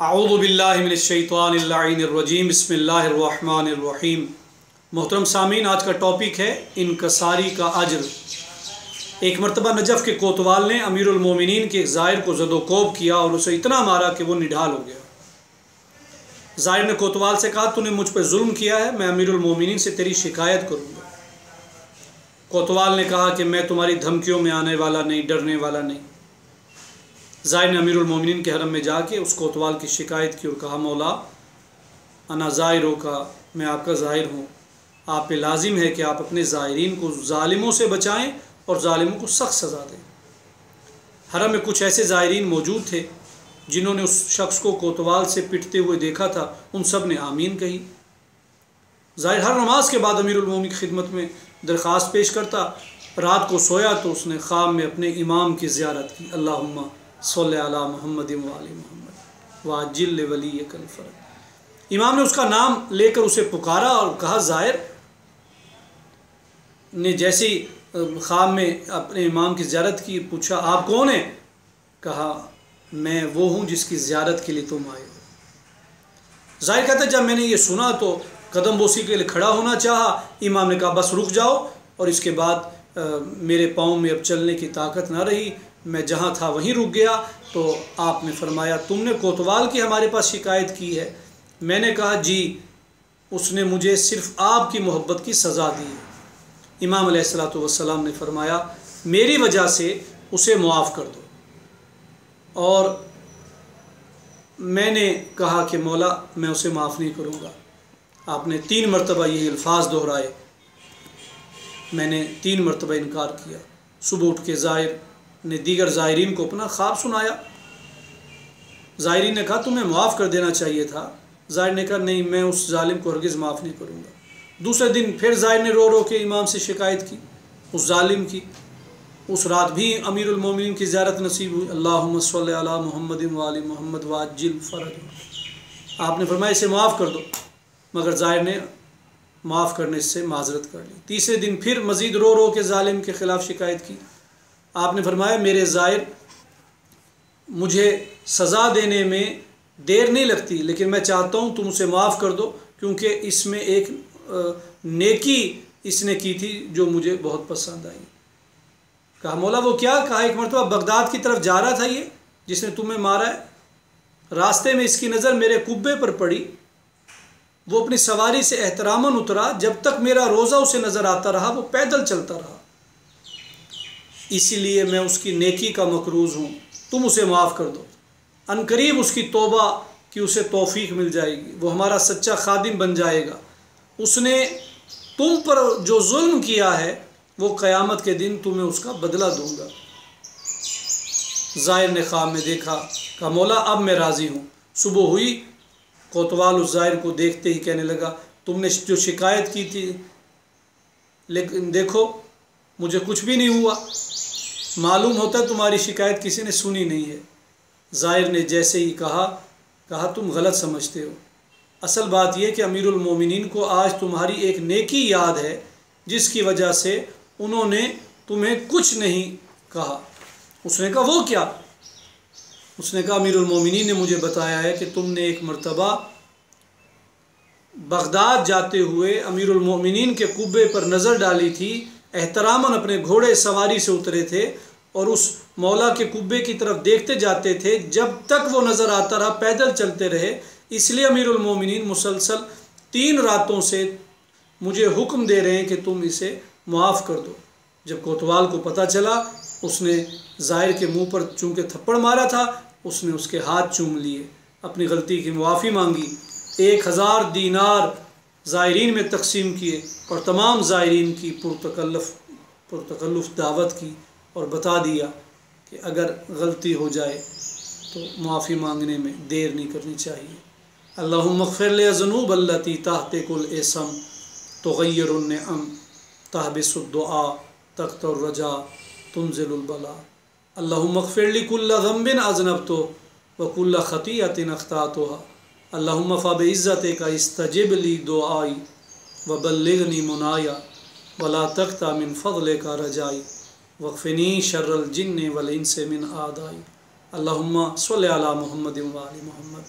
अऊज़ु बिल्लाहि मिनश्शैतानिर्रजीम बिस्मिल्लाहिर्रहमानिर्रहीम। मोहतरम सामीन, आज का टॉपिक है इनकसारी का अज्र। एक मरतबा नजफ़ के कोतवाल ने अमीरुल मोमिनीन के एक ज़ाहिर को ज़दोकोब किया और उसे इतना मारा कि वो निढाल हो गया। ज़ाहिर ने कोतवाल से कहा, तूने मुझ पर जुल्म किया है, मैं अमीरुल मोमिनीन से तेरी शिकायत करूँगा। कोतवाल ने कहा कि मैं तुम्हारी धमकियों में आने वाला नहीं, डरने वाला नहीं। ज़ाहिर ने अमीरुल मोमिनीन के हरम में जाके उस कोतवाल की शिकायत की और कहा, मौला अना ज़ाहिरों का, मैं आपका ज़ाहिर हूँ, आप पे लाजिम है कि आप अपने ज़ाहिरीन को ज़ालिमों से बचाएं और ज़ालिमों को सख्त सज़ा दें। हरम में कुछ ऐसे ज़ाहिरीन मौजूद थे जिन्होंने उस शख्स को कोतवाल से पिटते हुए देखा था। उन सब ने आमीन कही। ज़ाहिर हर नमाज के बाद अमीरुल मोमिनीन की खिदमत में दरख्वास्त पेश करता। रात को सोया तो उसने ख्वाब में अपने इमाम की ज़ियारत की। अल्लाहुम्मा सल्लि अला मुहम्मद व आलि मुहम्मद वाजिल वलियकल फरज। इमाम ने उसका नाम लेकर उसे पुकारा और कहा, ज़ाहिर ने जैसे ही ख्वाब में अपने इमाम की ज़ियारत की, पूछा, आप कौन हैं? कहा, मैं वो हूँ जिसकी ज़ियारत के लिए तुम आए हो। ज़ाहिर कहता, जब मैंने ये सुना तो कदम बोसी के लिए खड़ा होना चाहा। इमाम ने कहा, बस रुक जाओ। और इसके बाद मेरे पाँव में अब चलने की ताकत ना रही, मैं जहाँ था वहीं रुक गया। तो आपने फरमाया, तुमने कोतवाल की हमारे पास शिकायत की है? मैंने कहा, जी, उसने मुझे सिर्फ़ आपकी मोहब्बत की सज़ा दी है। इमाम अलैहिस्सलातु वस्सलाम ने फरमाया, मेरी वजह से उसे मुआफ़ कर दो। और मैंने कहा कि मौला मैं उसे माफ़ नहीं करूँगा। आपने 3 मरतबा ये अल्फाज दोहराए। मैंने 3 मरतबा इनकार किया। सुबह उठ के ज़ाहिर ने दीगर ज़ाहिरीन को अपना ख्वाब सुनाया। ज़ाहिरीन ने कहा, तुम्हें माफ़ कर देना चाहिए था। ज़ाहिर ने कहा, नहीं, मैं उस जालिम को हरगिज़ माफ़ नहीं करूँगा। दूसरे दिन फिर ज़ाहिर ने रो रो के इमाम से शिकायत की, उस जालिम की। उस रात भी अमीरुल मोमिनीन की ज़ियारत नसीब हुई। अल्लाहुम्मा सल्लि अला मुहम्मद व आलि मुहम्मद वाजिल फरज। आपने फरमाया, इसे माफ़ कर दो, मगर ज़ाहिर ने माफ़ करने से माजरत कर ली। तीसरे दिन फिर मज़ीद रो रो के ज़ालिम के ख़िलाफ़ शिकायत की। आपने फरमाया, मेरे ज़ाहिर, मुझे सज़ा देने में देर नहीं लगती, लेकिन मैं चाहता हूँ तुम उसे माफ़ कर दो, क्योंकि इसमें एक नेकी इसने की थी जो मुझे बहुत पसंद आई। कहा, मौला वो क्या? कहा, एक मरतबा बगदाद की तरफ जा रहा था ये जिसने तुम्हें मारा है। रास्ते में इसकी नज़र मेरे कुब्बे पर पड़ी। वो अपनी सवारी से एहतरामन उतरा। जब तक मेरा रोज़ा उसे नज़र आता रहा वो पैदल चलता रहा। इसीलिए मैं उसकी नेकी का मकरूज़ हूँ, तुम उसे माफ़ कर दो। अनकरीब उसकी तौबा की उसे तौफीक मिल जाएगी, वो हमारा सच्चा खादिम बन जाएगा। उसने तुम पर जो जुल्म किया है वो क़यामत के दिन तुम्हें उसका बदला दूंगा। ज़ाहिर ने ख्वाब में देखा। कहा, मौला अब मैं राज़ी हूँ। सुबह हुई, कोतवाल उस ज़ाहिर को देखते ही कहने लगा, तुमने जो शिकायत की थी, लेकिन देखो मुझे कुछ भी नहीं हुआ। मालूम होता है तुम्हारी शिकायत किसी ने सुनी नहीं है। ज़ाहिर ने जैसे ही कहा, तुम गलत समझते हो। असल बात यह कि अमीरुल मोमिनीन को आज तुम्हारी एक नेकी याद है जिसकी वजह से उन्होंने तुम्हें कुछ नहीं कहा। उसने कहा, वो क्या? उसने कहा, अमीरुल मोमिनीन ने मुझे बताया है कि तुमने एक मरतबा बगदाद जाते हुए अमीरुल मोमिनीन के कुब्बे पर नज़र डाली थी। एहतरामन अपने घोड़े सवारी से उतरे थे और उस मौला के कुब्बे की तरफ देखते जाते थे। जब तक वो नज़र आता रहा पैदल चलते रहे। इसलिए अमीरुल मोमिनीन मुसलसल 3 रातों से मुझे हुक्म दे रहे हैं कि तुम इसे माफ़ कर दो। जब कोतवाल को पता चला, उसने ज़ाहिर के मुंह पर चूँकि थप्पड़ मारा था, उसने उसके हाथ चूम लिए, अपनी गलती की मुआफ़ी मांगी। 1000 दीनार ज़ाहिरीन में तकसीम किए और तमाम ज़ाहिरीन की पुरतकल्लुफ़ दावत की और बता दिया कि अगर गलती हो जाए तो मुआफ़ी मांगने में देर नहीं करनी चाहिए। अल्लाहुम्मा ग़फ़िर li ज़ुनूब अल्लती तहतिकुल इसम तुग़य्यिरुन निअम तहबिसुद दुआ तक़्तुर रजा तुनज़िलुल बला। अल्लाहुम्मा ग़फ़िर लि कुल्ल ज़ंबिन अज़नबतु व कुल्ल ख़तीअतिन अख़्ताअतुहा। अल्लाहुम्मा फ़बिइज़्ज़तिका इस्तजिब ली दुआई व बल्लिग़नी मुनाया वला तक़ता मिन फ़ज़लिका रजाई वक़्फ़िनी शर्रल जिन्नि वल इंसि मिन आदाई। अल्लाहुम्मा सल्लि अला मुहम्मद व आलि मुहम्मद।